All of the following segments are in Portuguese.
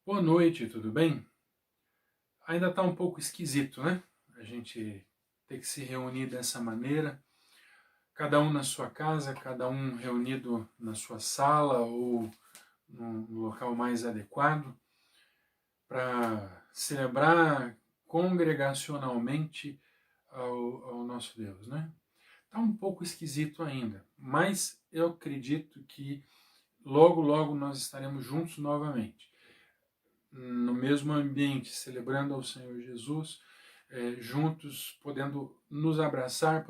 Boa noite, tudo bem? Ainda está um pouco esquisito, né? A gente ter que se reunir dessa maneira, cada um na sua casa, cada um reunido na sua sala ou no local mais adequado, para celebrar congregacionalmente ao nosso Deus, né? Está um pouco esquisito ainda, mas eu acredito que logo, logo nós estaremos juntos novamente, no mesmo ambiente, celebrando ao Senhor Jesus, juntos, podendo nos abraçar,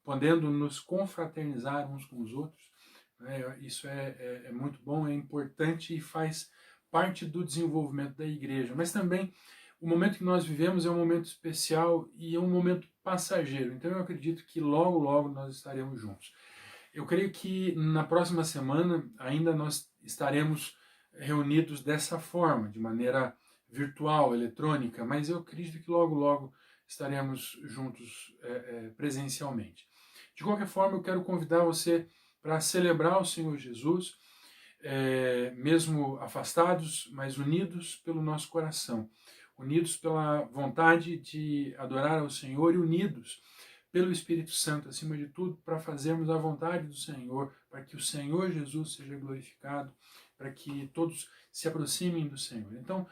podendo nos confraternizar uns com os outros. Né? Isso é muito bom, é importante e faz parte do desenvolvimento da igreja. Mas também o momento que nós vivemos é um momento especial e é um momento passageiro. Então eu acredito que logo, logo nós estaremos juntos. Eu creio que na próxima semana ainda nós estaremos reunidos dessa forma, de maneira virtual, eletrônica, mas eu acredito que logo, logo estaremos juntos presencialmente. De qualquer forma, eu quero convidar você para celebrar o Senhor Jesus, mesmo afastados, mas unidos pelo nosso coração, unidos pela vontade de adorar ao Senhor e unidos pelo Espírito Santo, acima de tudo, para fazermos a vontade do Senhor, para que o Senhor Jesus seja glorificado, para que todos se aproximem do Senhor. Então,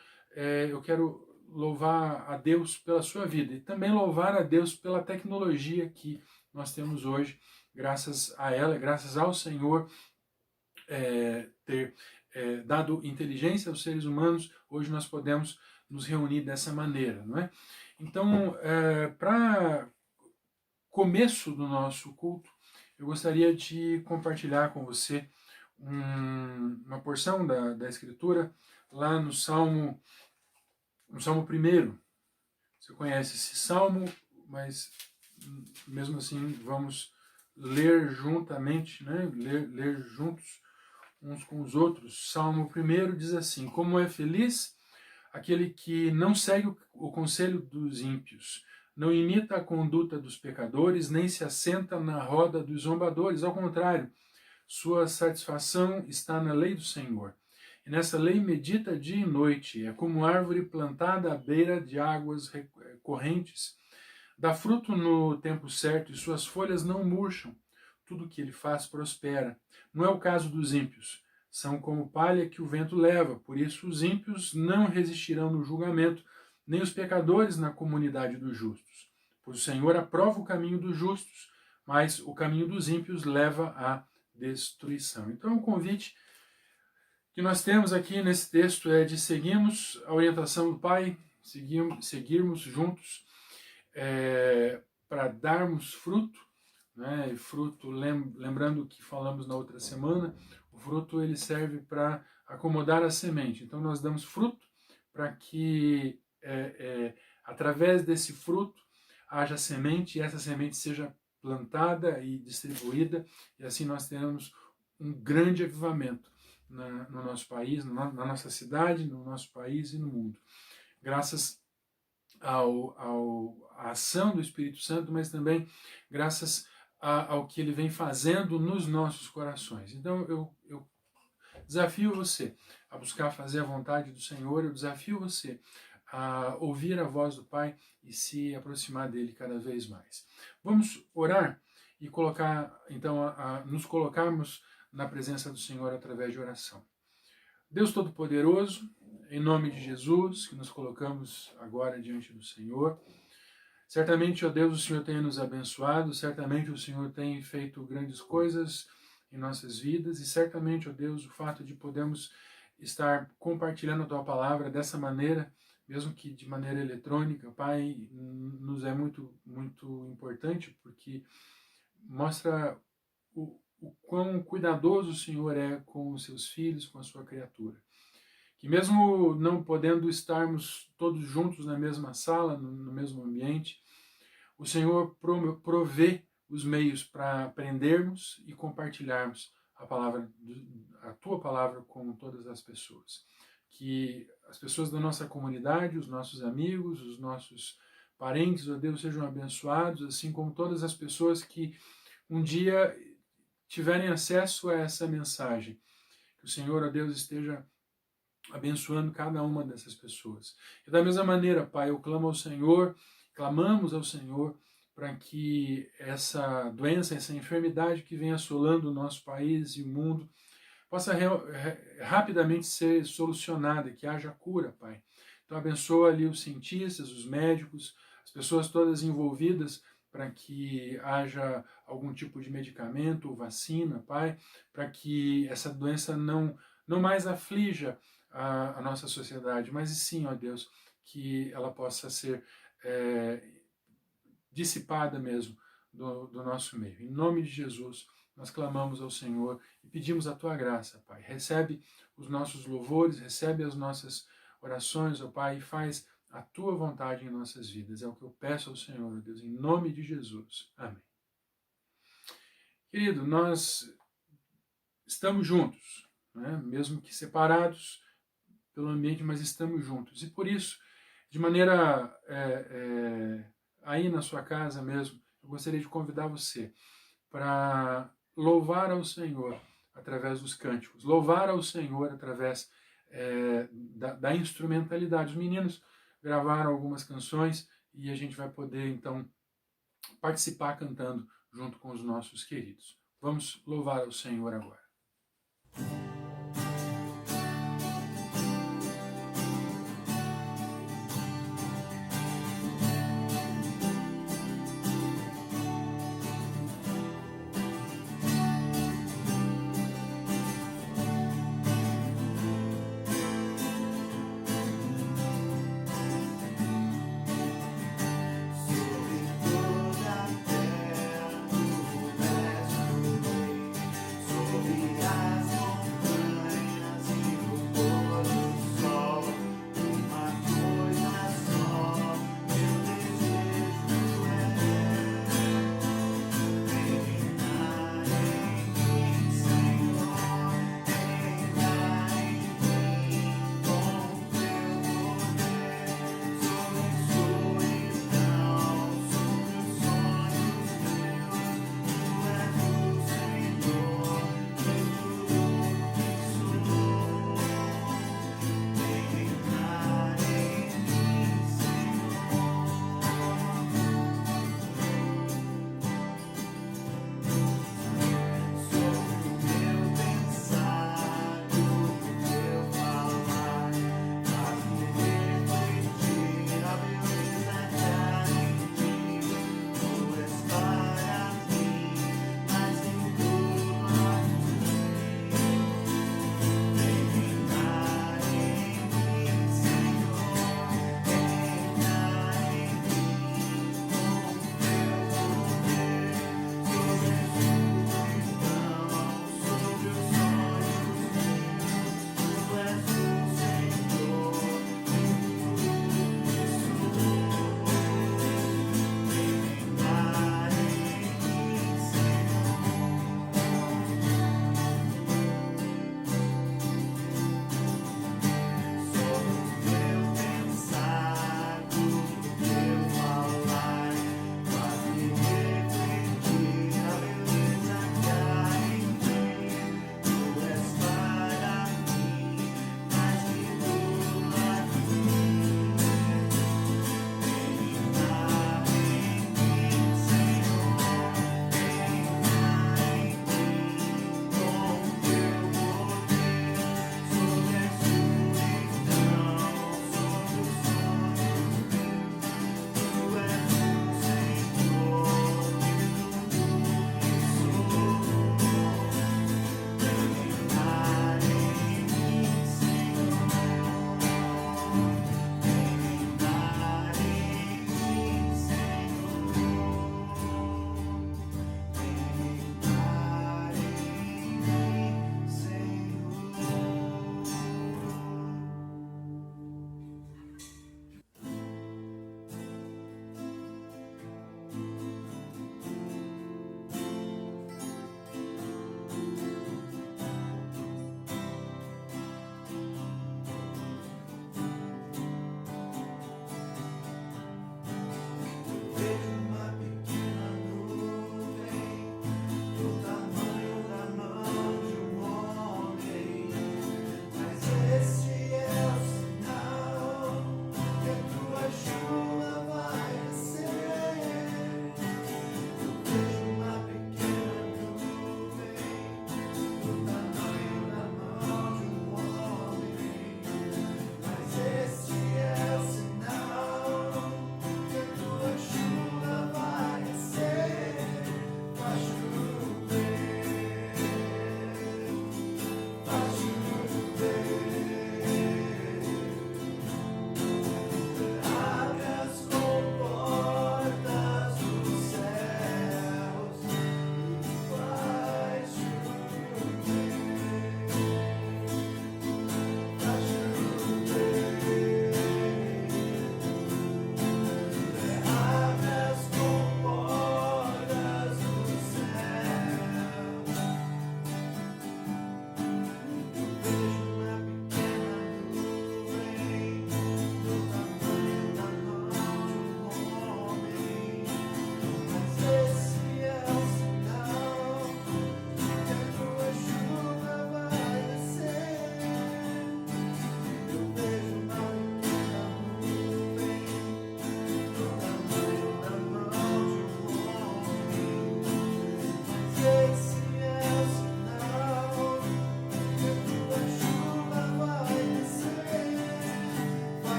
eu quero louvar a Deus pela sua vida e também louvar a Deus pela tecnologia que nós temos hoje, graças a ela, graças ao Senhor ter dado inteligência aos seres humanos, hoje nós podemos nos reunir dessa maneira, não é? Então, para começo do nosso culto, eu gostaria de compartilhar com você uma porção da Escritura lá no Salmo 1. Você conhece esse Salmo, mas mesmo assim vamos ler juntamente, né? ler juntos uns com os outros. Salmo 1 diz assim: como é feliz aquele que não segue o conselho dos ímpios, não imita a conduta dos pecadores, nem se assenta na roda dos zombadores. Ao contrário, sua satisfação está na lei do Senhor. E nessa lei medita dia e noite. É como árvore plantada à beira de águas correntes. Dá fruto no tempo certo e suas folhas não murcham. Tudo que ele faz prospera. Não é o caso dos ímpios. São como palha que o vento leva. Por isso os ímpios não resistirão no julgamento, nem os pecadores na comunidade dos justos. Pois o Senhor aprova o caminho dos justos, mas o caminho dos ímpios leva à destruição. Então o convite que nós temos aqui nesse texto é de seguirmos a orientação do Pai, seguirmos juntos para darmos fruto, né? E fruto, lembrando que falamos na outra semana, o fruto ele serve para acomodar a semente. Então nós damos fruto para que através desse fruto haja semente e essa semente seja plantada e distribuída, e assim nós tenhamos um grande avivamento no nosso país, na nossa cidade, no nosso país e no mundo. Graças à ação do Espírito Santo, mas também graças ao que ele vem fazendo nos nossos corações. Então eu desafio você a buscar fazer a vontade do Senhor, eu desafio você a ouvir a voz do Pai e se aproximar dele cada vez mais. Vamos orar e colocar, então, nos colocarmos na presença do Senhor através de oração. Deus Todo-Poderoso, em nome de Jesus, que nos colocamos agora diante do Senhor. Certamente, ó Deus, o Senhor tem nos abençoado, certamente o Senhor tem feito grandes coisas em nossas vidas, e certamente, ó Deus, o fato de podermos estar compartilhando a Tua Palavra dessa maneira, mesmo que de maneira eletrônica, Pai, nos é muito, muito importante, porque mostra o quão cuidadoso o Senhor é com os seus filhos, com a sua criatura. Que mesmo não podendo estarmos todos juntos na mesma sala, no mesmo ambiente, o Senhor provê os meios para aprendermos e compartilharmos a Tua Palavra com todas as pessoas. Que as pessoas da nossa comunidade, os nossos amigos, os nossos parentes, ó Deus, sejam abençoados, assim como todas as pessoas que um dia tiverem acesso a essa mensagem. Que o Senhor, ó Deus, esteja abençoando cada uma dessas pessoas. E da mesma maneira, Pai, eu clamo ao Senhor, clamamos ao Senhor para que essa doença, essa enfermidade que vem assolando o nosso país e o mundo, possa rapidamente ser solucionada, que haja cura, Pai. Então abençoa ali os cientistas, os médicos, as pessoas todas envolvidas para que haja algum tipo de medicamento ou vacina, Pai, para que essa doença não mais aflija a nossa sociedade, mas sim, ó Deus, que ela possa ser dissipada mesmo do nosso meio. Em nome de Jesus, nós clamamos ao Senhor e pedimos a Tua graça, Pai. Recebe os nossos louvores, recebe as nossas orações, ó Pai, e faz a Tua vontade em nossas vidas. É o que eu peço ao Senhor, ó Deus, em nome de Jesus. Amém. Querido, nós estamos juntos, né? Mesmo que separados pelo ambiente, mas estamos juntos. E por isso, de maneira aí na sua casa mesmo, eu gostaria de convidar você para louvar ao Senhor através dos cânticos, louvar ao Senhor através da instrumentalidade. Os meninos gravaram algumas canções e a gente vai poder então participar cantando junto com os nossos queridos. Vamos louvar ao Senhor agora.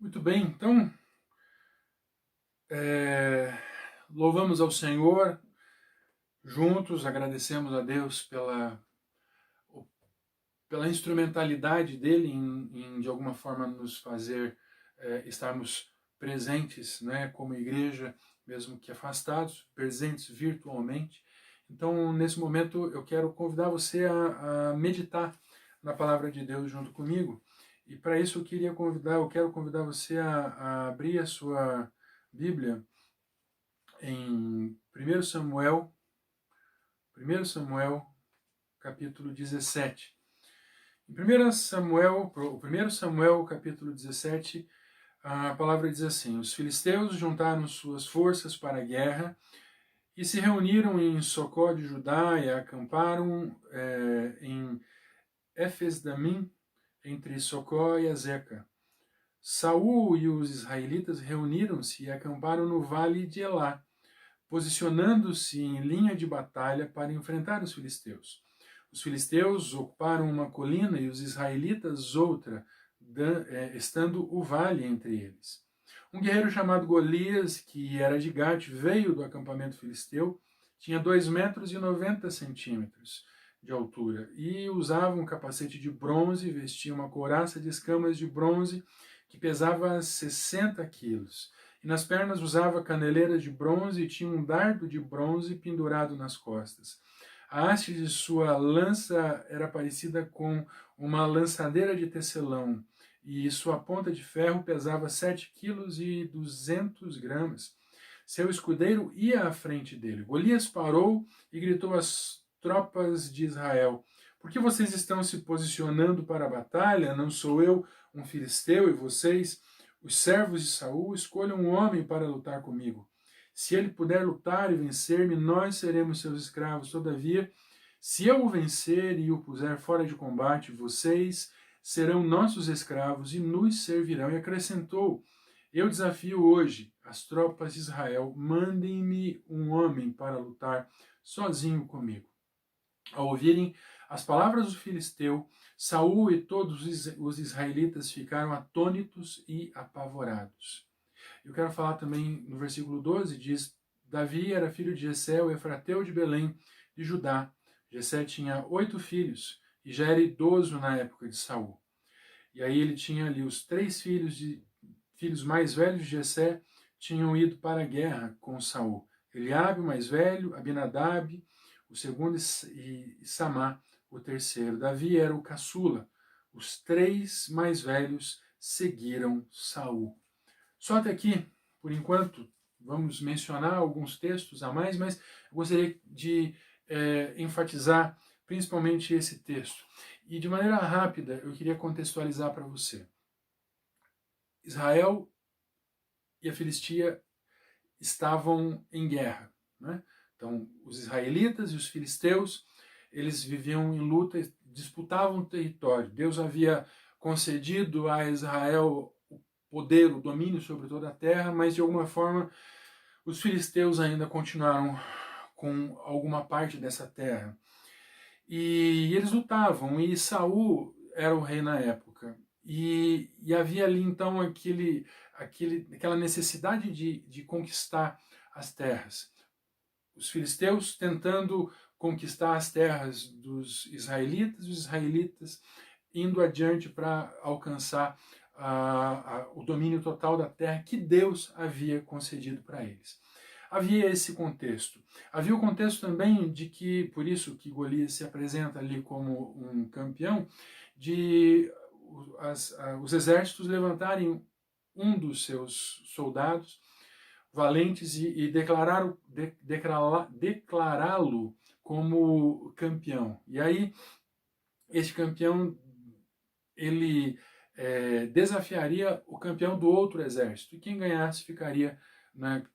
Muito bem, então, louvamos ao Senhor, juntos agradecemos a Deus pela instrumentalidade dele em de alguma forma nos fazer estarmos presentes, né, como igreja, mesmo que afastados, presentes virtualmente. Então, nesse momento, eu quero convidar você a meditar na palavra de Deus junto comigo. E para isso eu quero convidar você a abrir a sua Bíblia em 1 Samuel, capítulo 17. Em 1 Samuel, capítulo 17, a palavra diz assim: Os filisteus juntaram suas forças para a guerra e se reuniram em Socó de Judá e acamparam em Éfes-Damim, entre Socó e Azeca. Saul e os israelitas reuniram-se e acamparam no vale de Elá, posicionando-se em linha de batalha para enfrentar os filisteus. Os filisteus ocuparam uma colina e os israelitas outra, estando o vale entre eles. Um guerreiro chamado Golias, que era de Gate, veio do acampamento filisteu, tinha 2,90 m de altura e usava um capacete de bronze, vestia uma couraça de escamas de bronze que pesava 60 quilos. E nas pernas usava caneleiras de bronze e tinha um dardo de bronze pendurado nas costas. A haste de sua lança era parecida com uma lançadeira de tecelão, e sua ponta de ferro pesava 7,2 kg. Seu escudeiro ia à frente dele. Golias parou e gritou às tropas de Israel: Por que vocês estão se posicionando para a batalha? Não sou eu um filisteu e vocês, os servos de Saul? Escolham um homem para lutar comigo. Se ele puder lutar e vencer-me, nós seremos seus escravos. Todavia, se eu o vencer e o puser fora de combate, vocês serão nossos escravos e nos servirão. E acrescentou: Eu desafio hoje as tropas de Israel, mandem-me um homem para lutar sozinho comigo. Ao ouvirem as palavras do filisteu, Saul e todos os israelitas ficaram atônitos e apavorados. Eu quero falar também no versículo 12, diz: Davi era filho de Jessé, o efrateu de Belém, de Judá. Jessé tinha 8 filhos e já era idoso na época de Saul. E aí ele tinha ali os 3 filhos mais velhos de Jessé tinham ido para a guerra com Saul. Eliabe, o mais velho, Abinadab, o segundo, e Samá, o terceiro. Davi era o caçula. Os 3 mais velhos seguiram Saul. Só até aqui, por enquanto, vamos mencionar alguns textos a mais, mas eu gostaria de enfatizar principalmente esse texto. E de maneira rápida, eu queria contextualizar para você. Israel e a Filistia estavam em guerra, né? Então, os israelitas e os filisteus, eles viviam em luta, disputavam território. Deus havia concedido a Israel o poder, o domínio sobre toda a terra, mas de alguma forma os filisteus ainda continuaram com alguma parte dessa terra. E eles lutavam, e Saul era o rei na época. E havia ali então aquela necessidade de conquistar as terras. Os filisteus tentando conquistar as terras dos israelitas, os israelitas indo adiante para alcançar o domínio total da terra que Deus havia concedido para eles. Havia esse contexto. Havia o contexto também de que, por isso que Golias se apresenta ali como um campeão, de os exércitos levantarem um dos seus soldados valentes e declará-lo como campeão. E aí, este campeão, ele desafiaria o campeão do outro exército. E quem ganhasse ficaria, né,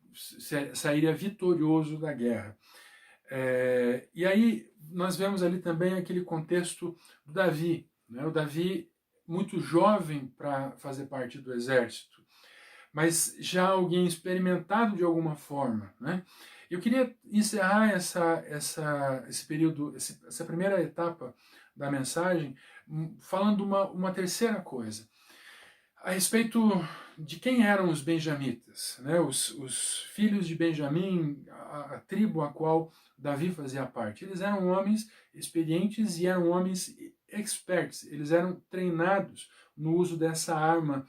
sairia vitorioso da guerra. E aí nós vemos ali também aquele contexto do Davi, né? O Davi muito jovem para fazer parte do exército, mas já alguém experimentado de alguma forma, né? Eu queria encerrar esse período, essa primeira etapa da mensagem, falando uma terceira coisa. a respeito de quem eram os benjamitas, né? Os filhos de Benjamim, a tribo a qual Davi fazia parte. Eles eram homens experientes e eram homens experts, eles eram treinados no uso dessa arma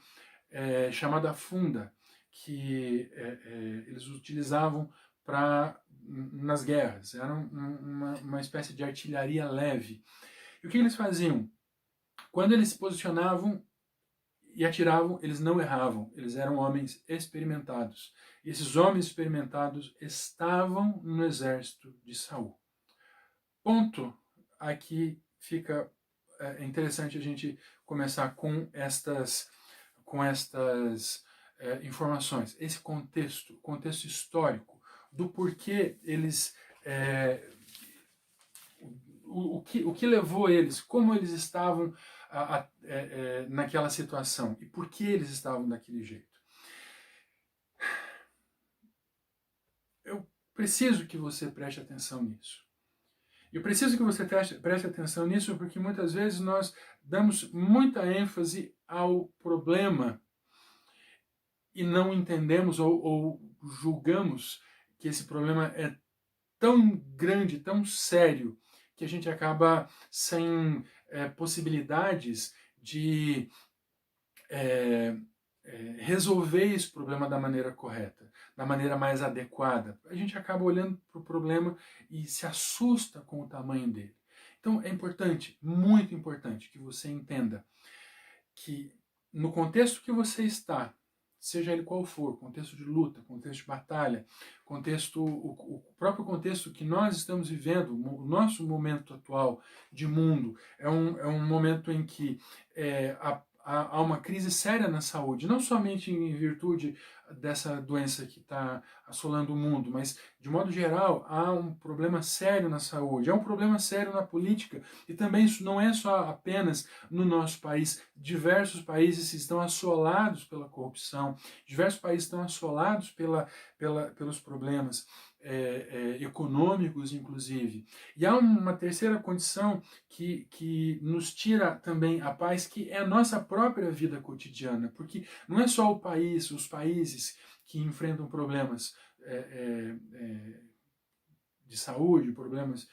chamada funda, que eles utilizavam nas guerras. Era uma espécie de artilharia leve. E o que eles faziam? Quando eles se posicionavam e atiravam, eles não erravam. Eles eram homens experimentados. E esses homens experimentados estavam no exército de Saul. Ponto. Aqui fica interessante a gente começar com estas informações, esse contexto histórico do porquê eles o que levou eles, como eles estavam naquela situação e por que eles estavam daquele jeito. Eu preciso que você preste atenção nisso. Eu preciso que você preste atenção nisso porque muitas vezes nós damos muita ênfase ao problema e não entendemos ou julgamos que esse problema é tão grande, tão sério, que a gente acaba sem possibilidades de resolver esse problema da maneira correta, da maneira mais adequada. A gente acaba olhando para o problema e se assusta com o tamanho dele. Então é importante, muito importante, que você entenda que no contexto que você está, seja ele qual for, contexto de luta, contexto de batalha, o próprio contexto que nós estamos vivendo, o nosso momento atual de mundo, é um momento em que há uma crise séria na saúde, não somente em virtude dessa doença que está assolando o mundo, mas, de modo geral, há um problema sério na saúde, há um problema sério na política, e também isso não é só apenas no nosso país. Diversos países estão assolados pela corrupção, diversos países estão assolados pelos problemas econômicos, inclusive. E há uma terceira condição que nos tira também a paz, que é a nossa própria vida cotidiana, porque não é só os países que enfrentam problemas de saúde, problemas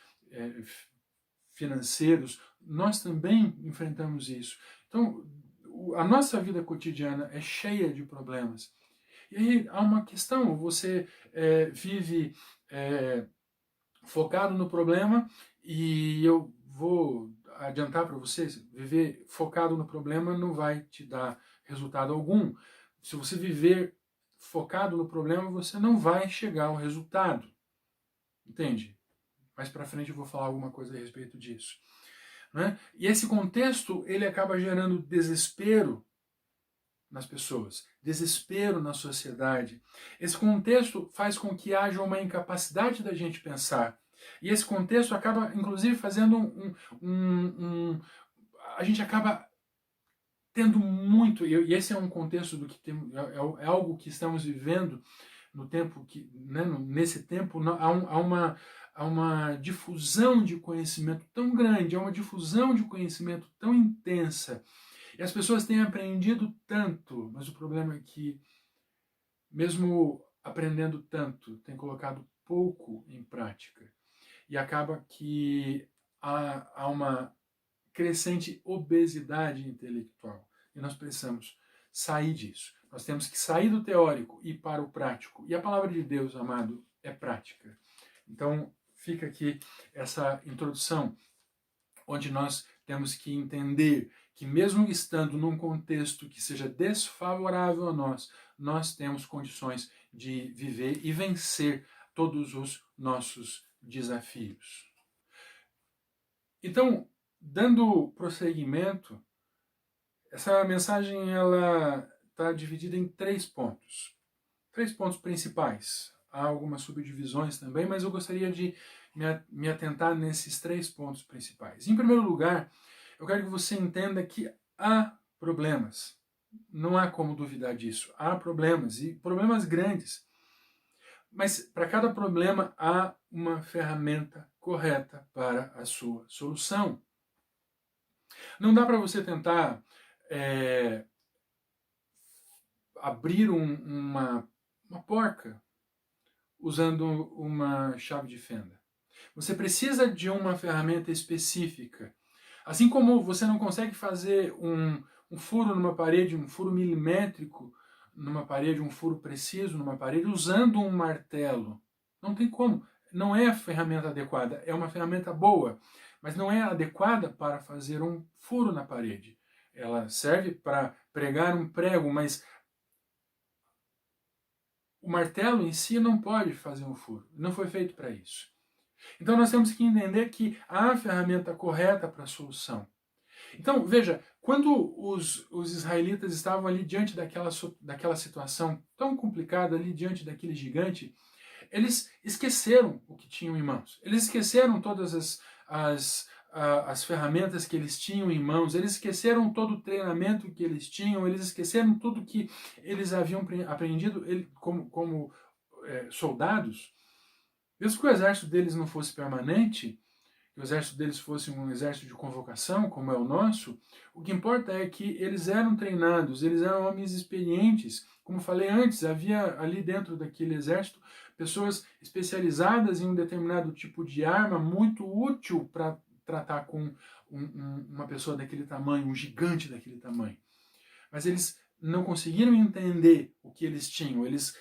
financeiros, nós também enfrentamos isso. Então, a nossa vida cotidiana é cheia de problemas. E aí há uma questão, você vive focado no problema, e eu vou adiantar para vocês, viver focado no problema não vai te dar resultado algum. Se você viver focado no problema, você não vai chegar ao resultado. Entende? Mais para frente eu vou falar alguma coisa a respeito disso. Né? E esse contexto, ele acaba gerando desespero nas pessoas, desespero na sociedade. Esse contexto faz com que haja uma incapacidade da gente pensar. E esse contexto acaba, inclusive, fazendo a gente acaba tendo muito, e esse é um contexto do que é algo que estamos vivendo no tempo que, né, nesse tempo, há uma difusão de conhecimento tão grande, há uma difusão de conhecimento tão intensa, e as pessoas têm aprendido tanto, mas o problema é que, mesmo aprendendo tanto, têm colocado pouco em prática. E acaba que há uma crescente obesidade intelectual. E nós precisamos sair disso. Nós temos que sair do teórico e ir para o prático. E a palavra de Deus, amado, é prática. Então, fica aqui essa introdução, onde nós temos que entender que, mesmo estando num contexto que seja desfavorável a nós, nós temos condições de viver e vencer todos os nossos desafios. Então, dando prosseguimento, essa mensagem ela está dividida em 3 pontos. 3 pontos principais. Há algumas subdivisões também, mas eu gostaria de me atentar nesses 3 pontos principais. Em primeiro lugar, eu quero que você entenda que há problemas. Não há como duvidar disso. Há problemas, e problemas grandes. Mas para cada problema há uma ferramenta correta para a sua solução. Não dá para você tentar abrir uma porca usando uma chave de fenda. Você precisa de uma ferramenta específica. Assim como você não consegue fazer um furo numa parede, um furo milimétrico numa parede, um furo preciso numa parede, usando um martelo. Não tem como. Não é a ferramenta adequada. É uma ferramenta boa, mas não é adequada para fazer um furo na parede. Ela serve para pregar um prego, mas o martelo em si não pode fazer um furo. Não foi feito para isso. Então nós temos que entender que há a ferramenta correta para a solução. Então, veja, quando os israelitas estavam ali diante daquela situação tão complicada, ali diante daquele gigante, eles esqueceram o que tinham em mãos. Eles esqueceram todas as ferramentas que eles tinham em mãos, eles esqueceram todo o treinamento que eles tinham, eles esqueceram tudo que eles haviam aprendido como soldados. Mesmo que o exército deles não fosse permanente, que o exército deles fosse um exército de convocação, como é o nosso, o que importa é que eles eram treinados, eles eram homens experientes. Como falei antes, havia ali dentro daquele exército pessoas especializadas em um determinado tipo de arma muito útil para tratar com uma pessoa daquele tamanho, um gigante daquele tamanho. Mas eles não conseguiram entender o que eles tinham, eles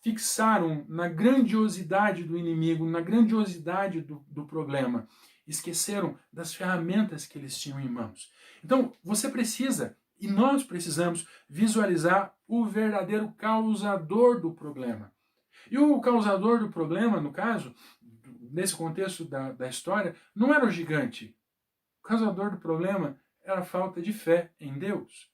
fixaram na grandiosidade do inimigo, na grandiosidade do problema. Esqueceram das ferramentas que eles tinham em mãos. Então, você precisa, e nós precisamos, visualizar o verdadeiro causador do problema. E o causador do problema, no caso, nesse contexto da história, não era o gigante. O causador do problema era a falta de fé em Deus.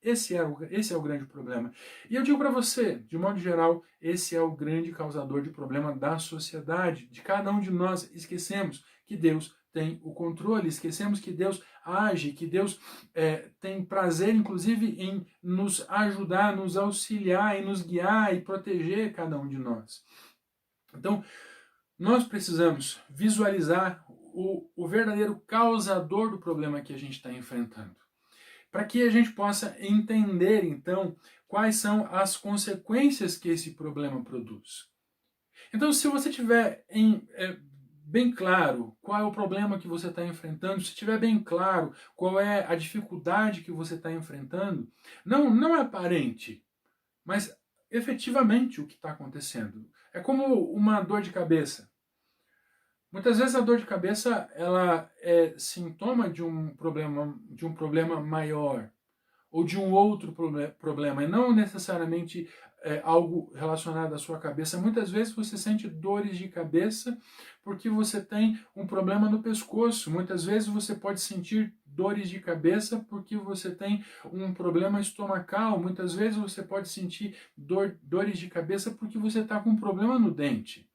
Esse é o grande problema. E eu digo para você, de modo geral, esse é o grande causador de problema da sociedade, de cada um de nós. Esquecemos que Deus tem o controle, esquecemos que Deus age, que Deus tem prazer, inclusive, em nos ajudar, nos auxiliar, em nos guiar e proteger cada um de nós. Então, nós precisamos visualizar o verdadeiro causador do problema que a gente está enfrentando, para que a gente possa entender, então, quais são as consequências que esse problema produz. Então, se você tiver bem claro qual é o problema que você está enfrentando, se tiver bem claro qual é a dificuldade que você está enfrentando, não é aparente, mas efetivamente o que está acontecendo. É como uma dor de cabeça. Muitas vezes a dor de cabeça ela é sintoma de um problema maior ou de um outro problema, e não necessariamente algo relacionado à sua cabeça. Muitas vezes você sente dores de cabeça porque você tem um problema no pescoço. Muitas vezes você pode sentir dores de cabeça porque você tem um problema estomacal. Muitas vezes você pode sentir dores de cabeça porque você está com um problema no dente.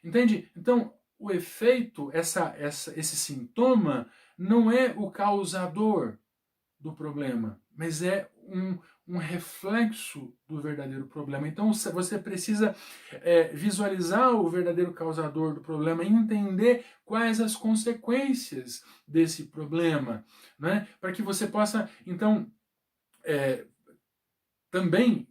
Entende? Então, o efeito, esse sintoma, não é o causador do problema, mas é um reflexo do verdadeiro problema. Então você precisa visualizar o verdadeiro causador do problema e entender quais as consequências desse problema, né? Para que você possa, então, também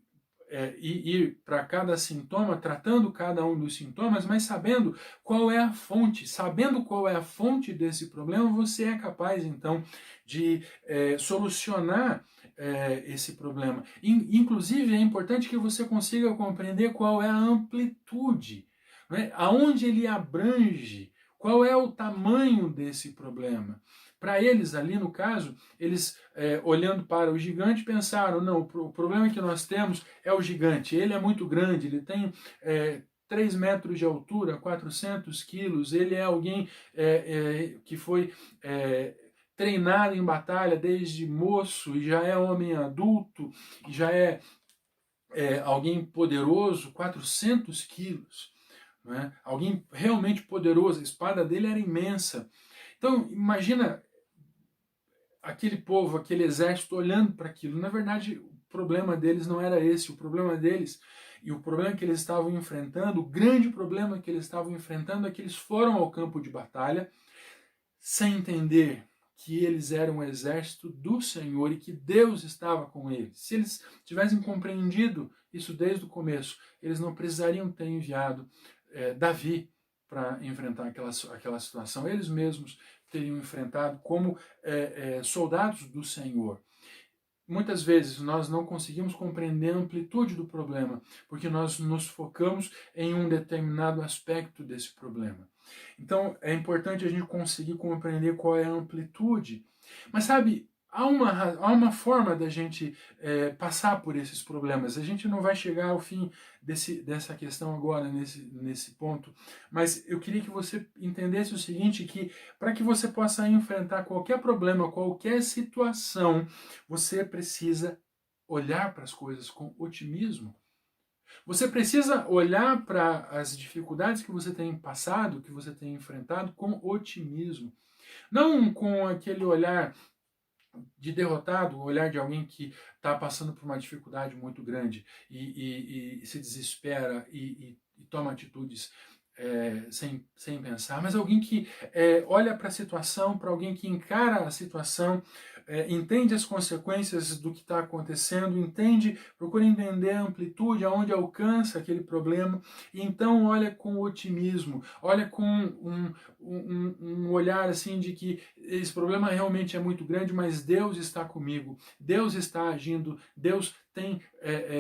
ir para cada sintoma, tratando cada um dos sintomas, mas sabendo qual é a fonte. Sabendo qual é a fonte desse problema, você é capaz, então, de solucionar esse problema. Inclusive, é importante que você consiga compreender qual é a amplitude, né? Aonde ele abrange, qual é o tamanho desse problema. Para eles ali, no caso, eles olhando para o gigante pensaram, não, o problema que nós temos é o gigante, ele é muito grande, ele tem 3 metros de altura, 400 quilos, ele é alguém que foi treinado em batalha desde moço e já é homem adulto, e já é alguém poderoso, 400 quilos, né? Alguém realmente poderoso, a espada dele era imensa. Então, imagina aquele povo, aquele exército olhando para aquilo. Na verdade, o problema deles não era esse. O problema deles e o problema que eles estavam enfrentando, o grande problema que eles estavam enfrentando é que eles foram ao campo de batalha sem entender que eles eram o exército do Senhor e que Deus estava com eles. Se eles tivessem compreendido isso desde o começo, eles não precisariam ter enviado Davi para enfrentar aquela situação. Eles mesmos teriam enfrentado como soldados do Senhor. Muitas vezes nós não conseguimos compreender a amplitude do problema, porque nós nos focamos em um determinado aspecto desse problema. Então é importante a gente conseguir compreender qual é a amplitude. Mas sabe, há uma forma da gente passar por esses problemas. A gente não vai chegar ao fim dessa questão agora, nesse ponto, mas eu queria que você entendesse o seguinte, que para que você possa enfrentar qualquer problema, qualquer situação, você precisa olhar para as coisas com otimismo. Você precisa olhar para as dificuldades que você tem passado, que você tem enfrentado, com otimismo. Não com aquele olhar de derrotado, o olhar de alguém que está passando por uma dificuldade muito grande e se desespera e toma atitudes sem pensar, mas alguém que olha para a situação, para alguém que encara a situação, entende as consequências do que está acontecendo, procura entender a amplitude, aonde alcança aquele problema, e então olha com otimismo, olha com um olhar assim de que esse problema realmente é muito grande, mas Deus está comigo, Deus está agindo, Deus tem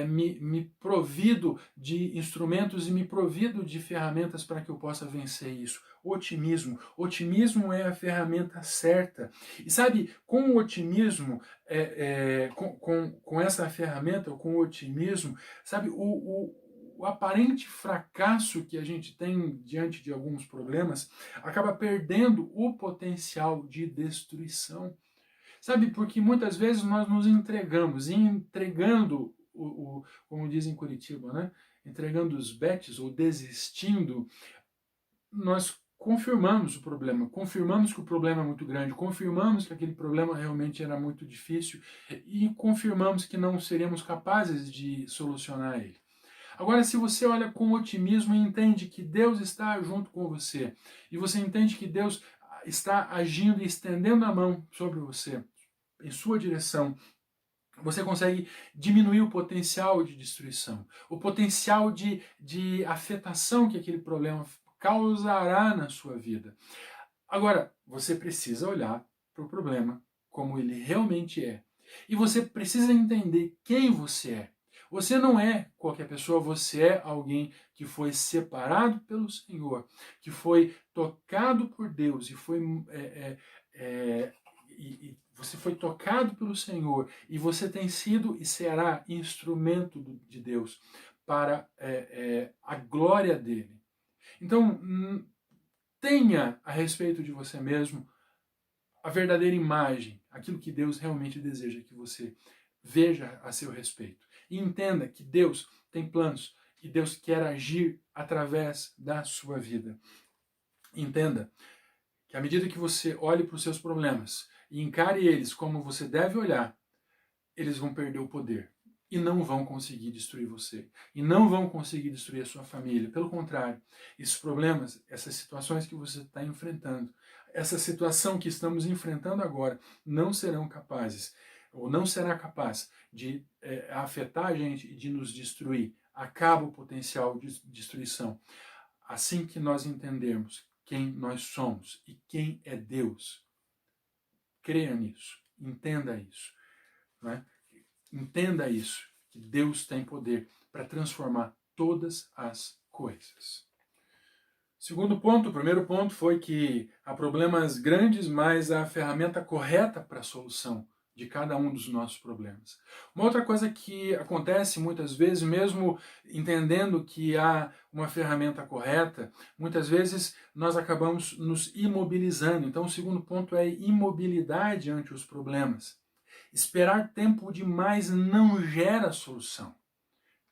me provido de instrumentos e me provido de ferramentas para que eu possa vencer isso. Otimismo. Otimismo é a ferramenta certa. E sabe, com o otimismo, com essa ferramenta, com o otimismo, sabe, o aparente fracasso que a gente tem diante de alguns problemas acaba perdendo o potencial de destruição. Sabe, porque muitas vezes nós nos entregamos, e entregando, como dizem em Curitiba, né? Entregando os betes ou desistindo, nós confirmamos o problema, confirmamos que o problema é muito grande, confirmamos que aquele problema realmente era muito difícil e confirmamos que não seríamos capazes de solucionar ele. Agora, se você olha com otimismo e entende que Deus está junto com você, e você entende que Deus está agindo e estendendo a mão sobre você, em sua direção, você consegue diminuir o potencial de destruição, o potencial de afetação que aquele problema causará na sua vida. Agora, você precisa olhar para o problema como ele realmente é. E você precisa entender quem você é. Você não é qualquer pessoa, você é alguém que foi separado pelo Senhor, que foi tocado por Deus e você foi tocado pelo Senhor e você tem sido e será instrumento de Deus para a glória dele. Então, tenha a respeito de você mesmo a verdadeira imagem, aquilo que Deus realmente deseja que você veja a seu respeito. E entenda que Deus tem planos e Deus quer agir através da sua vida. Entenda que à medida que você olhe para os seus problemas e encare eles como você deve olhar, eles vão perder o poder e não vão conseguir destruir você. E não vão conseguir destruir a sua família. Pelo contrário, esses problemas, essas situações que você está enfrentando, essa situação que estamos enfrentando agora, não serão capazes, ou não será capaz de afetar a gente e de nos destruir. Acaba o potencial de destruição. Assim que nós entendermos quem nós somos e quem é Deus, creia nisso, entenda isso, né? Entenda isso, que Deus tem poder para transformar todas as coisas. Segundo ponto, o primeiro ponto foi que há problemas grandes, mas há a ferramenta correta para a solução de cada um dos nossos problemas. Uma outra coisa que acontece muitas vezes, mesmo entendendo que há uma ferramenta correta, muitas vezes nós acabamos nos imobilizando. Então, o segundo ponto é imobilidade ante os problemas. Esperar tempo demais não gera solução.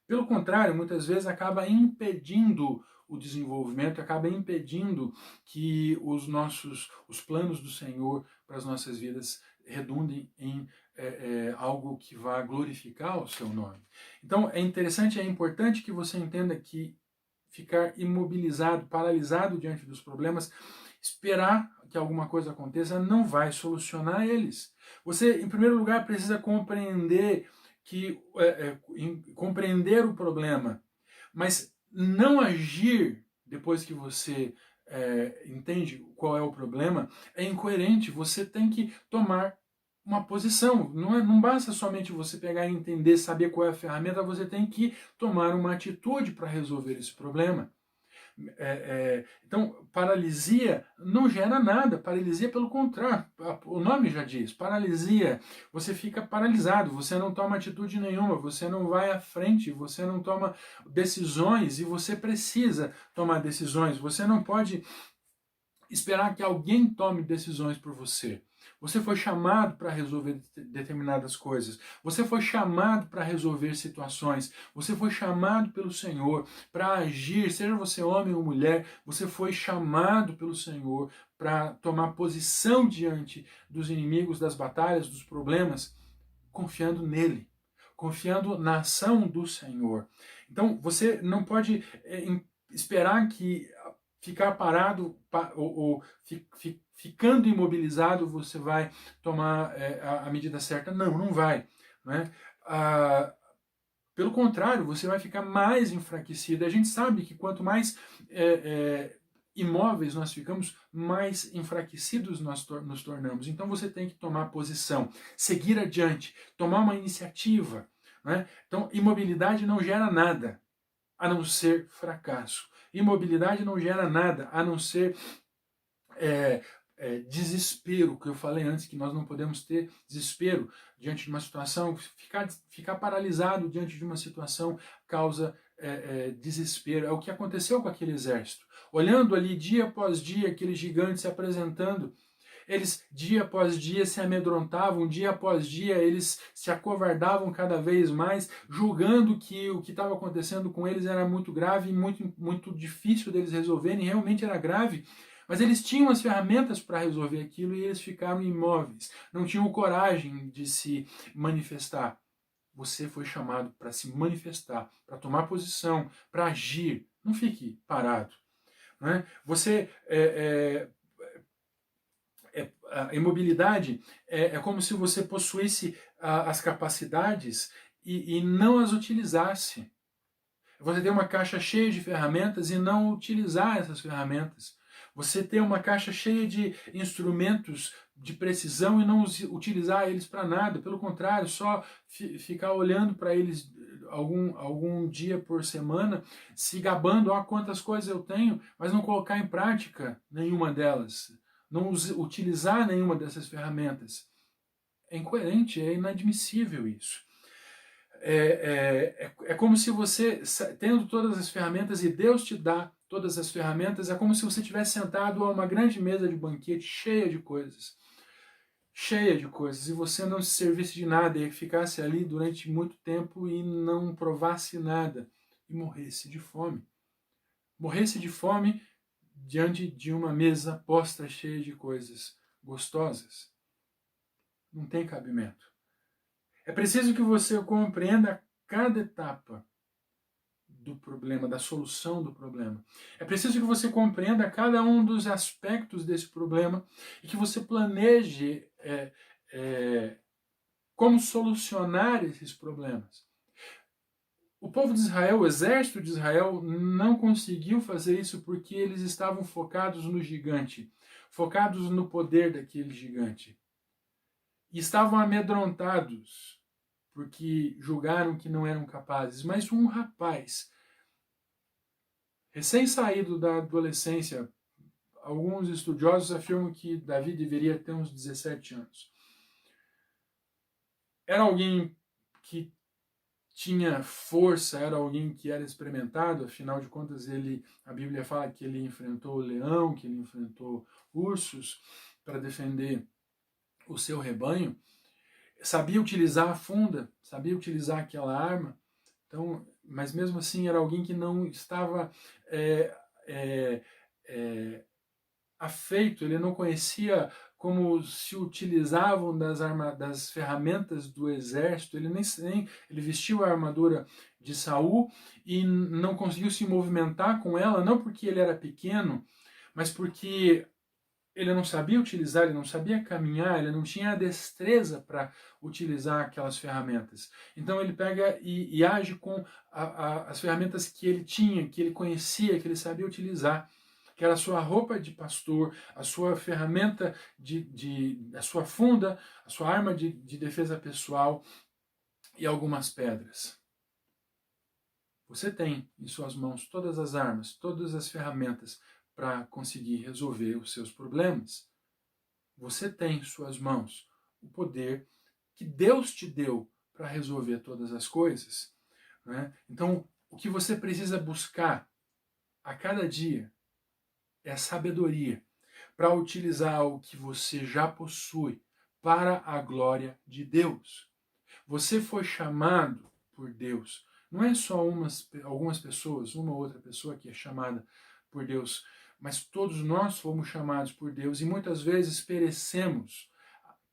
Pelo contrário, muitas vezes acaba impedindo o desenvolvimento, acaba impedindo que os planos do Senhor para as nossas vidas redundem em algo que vá glorificar o seu nome. Então é interessante, é importante que você entenda que ficar imobilizado, paralisado diante dos problemas, esperar que alguma coisa aconteça não vai solucionar eles. Você, em primeiro lugar, precisa compreender compreender o problema, mas não agir depois que você entende qual é o problema é incoerente. Você tem que tomar uma posição. Não basta somente você pegar e entender, saber qual é a ferramenta, você tem que tomar uma atitude para resolver esse problema. Então, paralisia não gera nada, paralisia pelo contrário, o nome já diz, paralisia, você fica paralisado, você não toma atitude nenhuma, você não vai à frente, você não toma decisões e você precisa tomar decisões, você não pode esperar que alguém tome decisões por você. Você foi chamado para resolver determinadas coisas. Você foi chamado para resolver situações. Você foi chamado pelo Senhor para agir, seja você homem ou mulher. Você foi chamado pelo Senhor para tomar posição diante dos inimigos, das batalhas, dos problemas, confiando nele, confiando na ação do Senhor. Então, você não pode esperar que ficar parado ou ficando imobilizado você vai tomar a medida certa. Não vai. Né? Pelo contrário, você vai ficar mais enfraquecido. A gente sabe que quanto mais imóveis nós ficamos, mais enfraquecidos nós nos tornamos. Então você tem que tomar posição, seguir adiante, tomar uma iniciativa. Né? Então, imobilidade não gera nada a não ser fracasso. Imobilidade não gera nada a não ser desespero, que eu falei antes, que nós não podemos ter desespero diante de uma situação. Ficar paralisado diante de uma situação causa desespero. É o que aconteceu com aquele exército. Olhando ali dia após dia aqueles gigantes se apresentando, eles dia após dia se amedrontavam, dia após dia eles se acovardavam cada vez mais, julgando que o que estava acontecendo com eles era muito grave e muito, muito difícil deles resolverem, realmente era grave, mas eles tinham as ferramentas para resolver aquilo e eles ficaram imóveis, não tinham coragem de se manifestar. Você foi chamado para se manifestar, para tomar posição, para agir, não fique parado. Né? Você a imobilidade é como se você possuísse as capacidades e não as utilizasse. Você tem uma caixa cheia de ferramentas e não utilizar essas ferramentas. Você tem uma caixa cheia de instrumentos de precisão e não utilizar eles para nada. Pelo contrário, só ficar olhando para eles algum dia por semana, se gabando, quantas coisas eu tenho, mas não colocar em prática nenhuma delas. Não utilizar nenhuma dessas ferramentas. É incoerente, é inadmissível isso. É como se você, tendo todas as ferramentas e Deus te dá todas as ferramentas, é como se você estivesse sentado a uma grande mesa de banquete cheia de coisas. Cheia de coisas. E você não se servisse de nada e ficasse ali durante muito tempo e não provasse nada. E morresse de fome. Morresse de fome diante de uma mesa posta cheia de coisas gostosas. Não tem cabimento. É preciso que você compreenda cada etapa do problema, da solução do problema. É preciso que você compreenda cada um dos aspectos desse problema e que você planeje como solucionar esses problemas. O povo de Israel, o exército de Israel, não conseguiu fazer isso porque eles estavam focados no gigante, focados no poder daquele gigante. E estavam amedrontados, porque julgaram que não eram capazes. Mas um rapaz, recém-saído da adolescência, alguns estudiosos afirmam que Davi deveria ter uns 17 anos. Era alguém que tinha força, era alguém que era experimentado, afinal de contas a Bíblia fala que ele enfrentou o leão, que ele enfrentou ursos para defender o seu rebanho, sabia utilizar a funda, sabia utilizar aquela arma, então, mas mesmo assim era alguém que não estava afeito, ele não conhecia como se utilizavam das ferramentas do exército, ele ele vestiu a armadura de Saul e não conseguiu se movimentar com ela, não porque ele era pequeno, mas porque ele não sabia utilizar, ele não sabia caminhar, ele não tinha a destreza para utilizar aquelas ferramentas. Então ele pega e age com as ferramentas que ele tinha, que ele conhecia, que ele sabia utilizar, que era a sua roupa de pastor, a sua ferramenta, a sua funda, a sua arma de defesa pessoal e algumas pedras. Você tem em suas mãos todas as armas, todas as ferramentas para conseguir resolver os seus problemas. Você tem em suas mãos o poder que Deus te deu para resolver todas as coisas, né? Então, o que você precisa buscar a cada dia é a sabedoria para utilizar o que você já possui para a glória de Deus. Você foi chamado por Deus. Não é só algumas pessoas, uma ou outra pessoa que é chamada por Deus, mas todos nós fomos chamados por Deus e muitas vezes perecemos,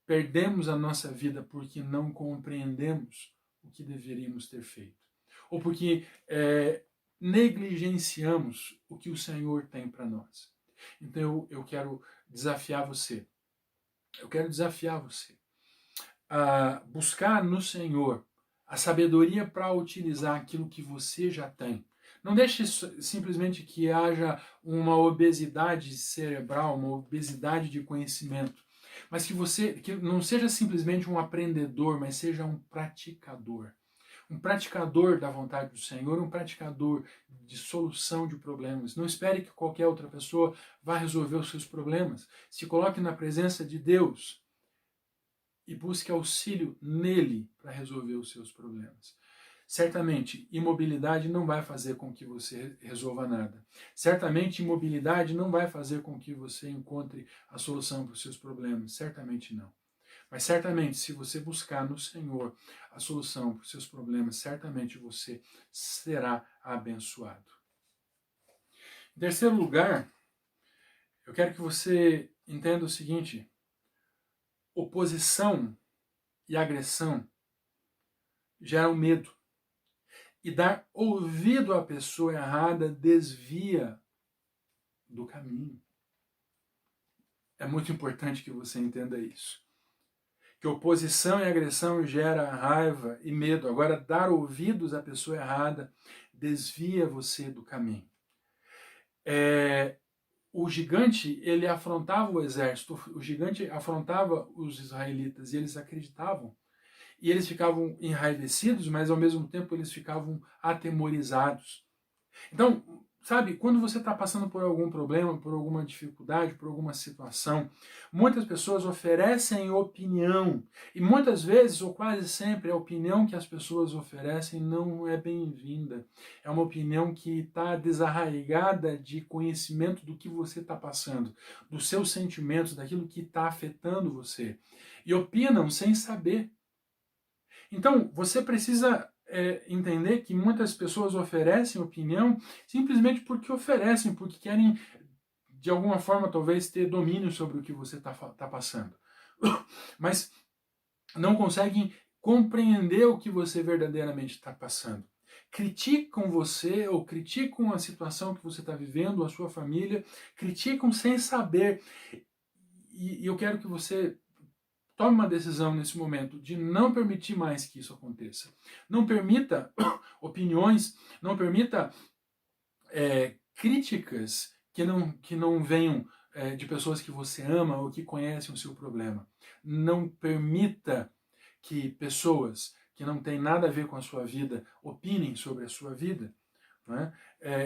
perdemos a nossa vida porque não compreendemos o que deveríamos ter feito. Ou porque negligenciamos o que o Senhor tem para nós. Então eu quero desafiar você. Eu quero desafiar você a buscar no Senhor a sabedoria para utilizar aquilo que você já tem. Não deixe simplesmente que haja uma obesidade cerebral, uma obesidade de conhecimento, mas que não seja simplesmente um aprendedor, mas seja um praticador. Um praticador da vontade do Senhor, um praticador de solução de problemas. Não espere que qualquer outra pessoa vá resolver os seus problemas. Se coloque na presença de Deus e busque auxílio nele para resolver os seus problemas. Certamente, imobilidade não vai fazer com que você resolva nada. Certamente, imobilidade não vai fazer com que você encontre a solução para os seus problemas. Certamente não. Mas certamente, se você buscar no Senhor a solução para os seus problemas, certamente você será abençoado. Em terceiro lugar, eu quero que você entenda o seguinte: oposição e agressão geram medo. E dar ouvido à pessoa errada desvia do caminho. É muito importante que você entenda isso. Que oposição e agressão gera raiva e medo. Agora, dar ouvidos à pessoa errada desvia você do caminho. O gigante, ele afrontava o exército, o gigante afrontava os israelitas e eles acreditavam. E eles ficavam enraivecidos, mas ao mesmo tempo eles ficavam atemorizados. Então, sabe, quando você está passando por algum problema, por alguma dificuldade, por alguma situação, muitas pessoas oferecem opinião. E muitas vezes, ou quase sempre, a opinião que as pessoas oferecem não é bem-vinda. É uma opinião que está desarraigada de conhecimento do que você está passando, dos seus sentimentos, daquilo que está afetando você. E opinam sem saber. Então, você precisa entender que muitas pessoas oferecem opinião simplesmente porque oferecem, porque querem, de alguma forma, talvez ter domínio sobre o que você está passando. Mas não conseguem compreender o que você verdadeiramente está passando. Criticam você ou criticam a situação que você está vivendo, a sua família, criticam sem saber. E eu quero que você tome uma decisão nesse momento de não permitir mais que isso aconteça. Não permita opiniões, não permita críticas que não venham de pessoas que você ama ou que conhecem o seu problema. Não permita que pessoas que não têm nada a ver com a sua vida opinem sobre a sua vida. Né?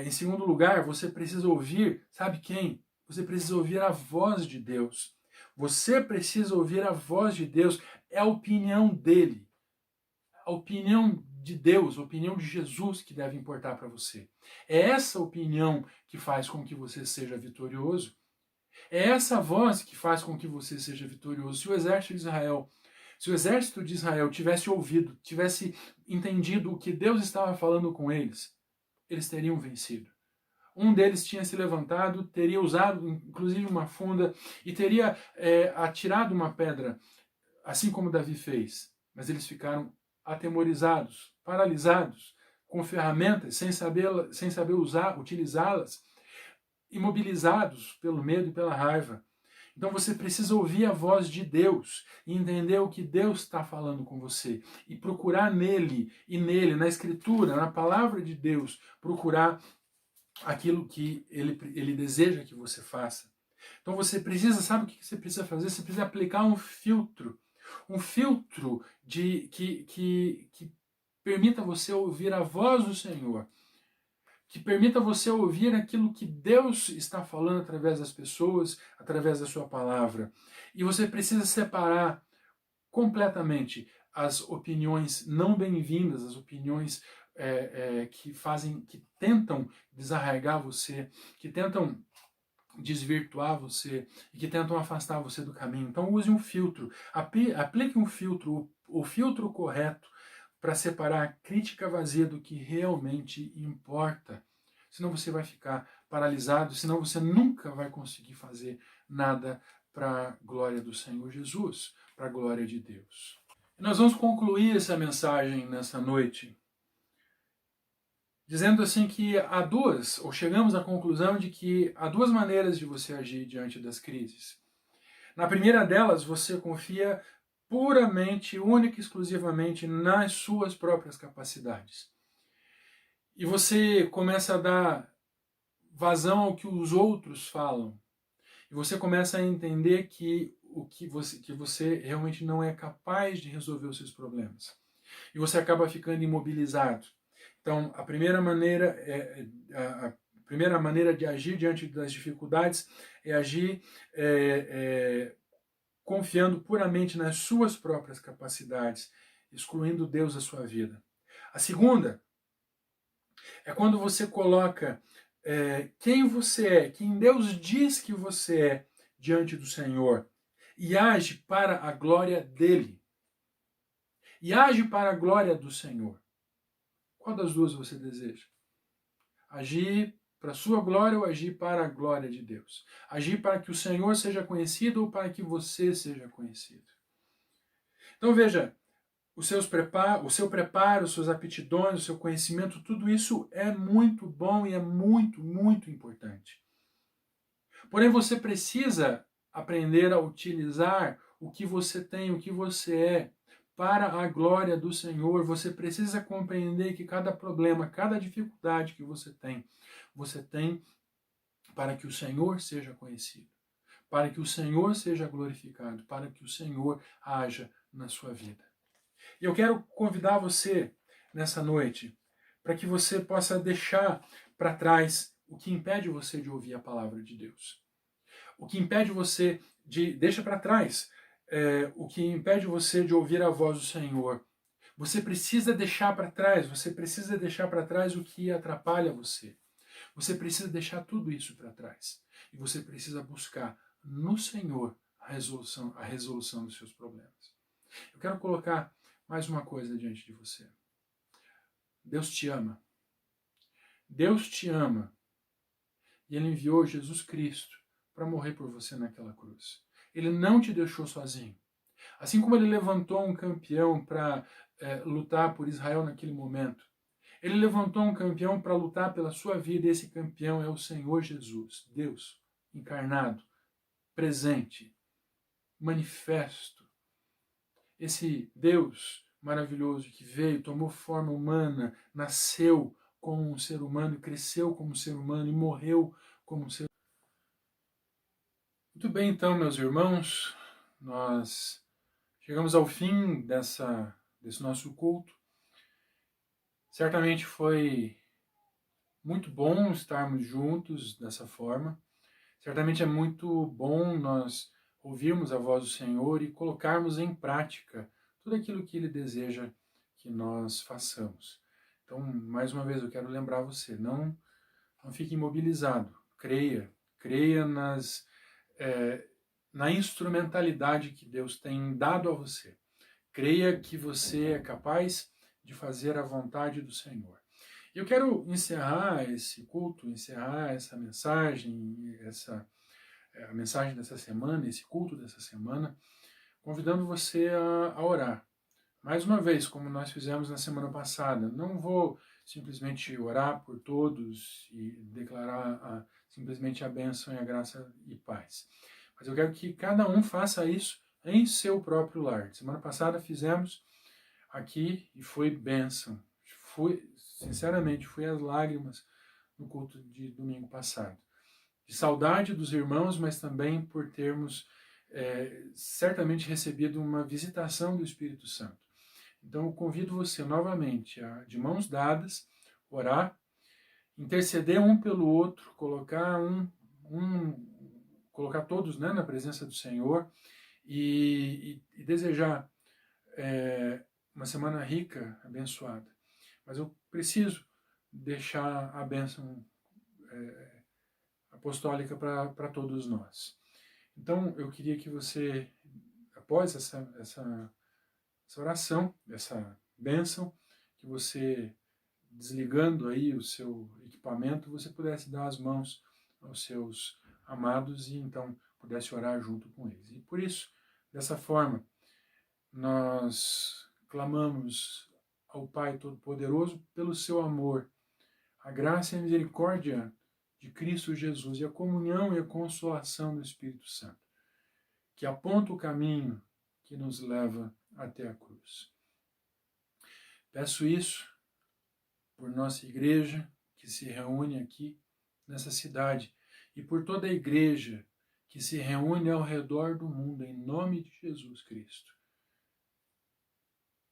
Em segundo lugar, você precisa ouvir, sabe quem? Você precisa ouvir a voz de Deus. Você precisa ouvir a voz de Deus, é a opinião dele. A opinião de Deus, a opinião de Jesus que deve importar para você. É essa opinião que faz com que você seja vitorioso. É essa voz que faz com que você seja vitorioso. Se o exército de Israel tivesse ouvido, tivesse entendido o que Deus estava falando com eles teriam vencido. Um deles tinha se levantado, teria usado inclusive uma funda e teria atirado uma pedra, assim como Davi fez. Mas eles ficaram atemorizados, paralisados, com ferramentas, sem saber utilizá-las, imobilizados pelo medo e pela raiva. Então você precisa ouvir a voz de Deus e entender o que Deus está falando com você e procurar nele e nele, na Escritura, na palavra de Deus, procurar aquilo que ele deseja que você faça. Então você precisa, sabe o que você precisa fazer? Você precisa aplicar um filtro que permita você ouvir a voz do Senhor, que permita você ouvir aquilo que Deus está falando através das pessoas, através da sua palavra. E você precisa separar completamente as opiniões não bem-vindas, as opiniões que tentam desarraigar você, que tentam desvirtuar você e que tentam afastar você do caminho. Então use um filtro, aplique um filtro, o filtro correto para separar a crítica vazia do que realmente importa. Senão você vai ficar paralisado, senão você nunca vai conseguir fazer nada para a glória do Senhor Jesus, para a glória de Deus. E nós vamos concluir essa mensagem nessa noite dizendo assim que chegamos à conclusão de que há duas maneiras de você agir diante das crises. Na primeira delas, você confia puramente, única e exclusivamente nas suas próprias capacidades. E você começa a dar vazão ao que os outros falam. E você começa a entender que você realmente não é capaz de resolver os seus problemas. E você acaba ficando imobilizado. Então, a primeira maneira de agir diante das dificuldades é agir confiando puramente nas suas próprias capacidades, excluindo Deus da sua vida. A segunda é quando você coloca quem você é, quem Deus diz que você é diante do Senhor e age para a glória dele. E age para a glória do Senhor. Qual das duas você deseja? Agir para a sua glória ou agir para a glória de Deus? Agir para que o Senhor seja conhecido ou para que você seja conhecido? Então veja, o seu preparo, suas aptidões, o seu conhecimento, tudo isso é muito bom e é muito, muito importante. Porém, você precisa aprender a utilizar o que você tem, o que você é, para a glória do Senhor. Você precisa compreender que cada problema, cada dificuldade que você tem para que o Senhor seja conhecido, para que o Senhor seja glorificado, para que o Senhor haja na sua vida. E eu quero convidar você nessa noite para que você possa deixar para trás o que impede você de ouvir a palavra de Deus. O que impede você deixa para trás o que impede você de ouvir a voz do Senhor. Você precisa deixar para trás o que atrapalha você. Você precisa deixar tudo isso para trás. E você precisa buscar no Senhor a resolução dos seus problemas. Eu quero colocar mais uma coisa diante de você. Deus te ama. Deus te ama. E Ele enviou Jesus Cristo para morrer por você naquela cruz. Ele não te deixou sozinho. Assim como Ele levantou um campeão para lutar por Israel naquele momento, Ele levantou um campeão para lutar pela sua vida, e esse campeão é o Senhor Jesus, Deus encarnado, presente, manifesto. Esse Deus maravilhoso que veio, tomou forma humana, nasceu como um ser humano, cresceu como um ser humano e morreu como um ser humano. Muito bem, então, meus irmãos, nós chegamos ao fim desse nosso culto. Certamente foi muito bom estarmos juntos dessa forma. Certamente é muito bom nós ouvirmos a voz do Senhor e colocarmos em prática tudo aquilo que Ele deseja que nós façamos. Então, mais uma vez, eu quero lembrar você, não fique imobilizado, creia na instrumentalidade que Deus tem dado a você. Creia que você é capaz de fazer a vontade do Senhor. Eu quero encerrar esse culto, encerrar essa mensagem, a mensagem dessa semana, esse culto dessa semana, convidando você a orar. Mais uma vez, como nós fizemos na semana passada, não vou simplesmente orar por todos e declarar simplesmente a bênção e a graça e paz. mas eu quero que cada um faça isso em seu próprio lar. Semana passada fizemos aqui e foi bênção. Sinceramente, foi as lágrimas no culto de domingo passado. De saudade dos irmãos, mas também por termos certamente recebido uma visitação do Espírito Santo. Então eu convido você novamente a, de mãos dadas, orar, interceder um pelo outro, colocar colocar todos, né, na presença do Senhor e desejar uma semana rica, abençoada. Mas eu preciso deixar a bênção apostólica para todos nós. Então eu queria que você, após essa oração, essa bênção, que você, desligando aí o seu equipamento, você pudesse dar as mãos aos seus amados e então pudesse orar junto com eles. E por isso, dessa forma, nós clamamos ao Pai Todo-Poderoso pelo seu amor, a graça e a misericórdia de Cristo Jesus e a comunhão e a consolação do Espírito Santo, que aponta o caminho que nos leva até a cruz. Peço isso por nossa igreja que se reúne aqui nessa cidade e por toda a igreja que se reúne ao redor do mundo, em nome de Jesus Cristo.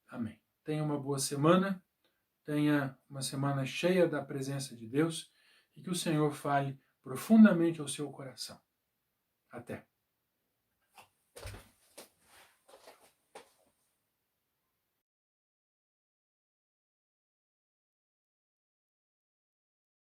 Amém. Tenha uma boa semana, tenha uma semana cheia da presença de Deus e que o Senhor fale profundamente ao seu coração. Até.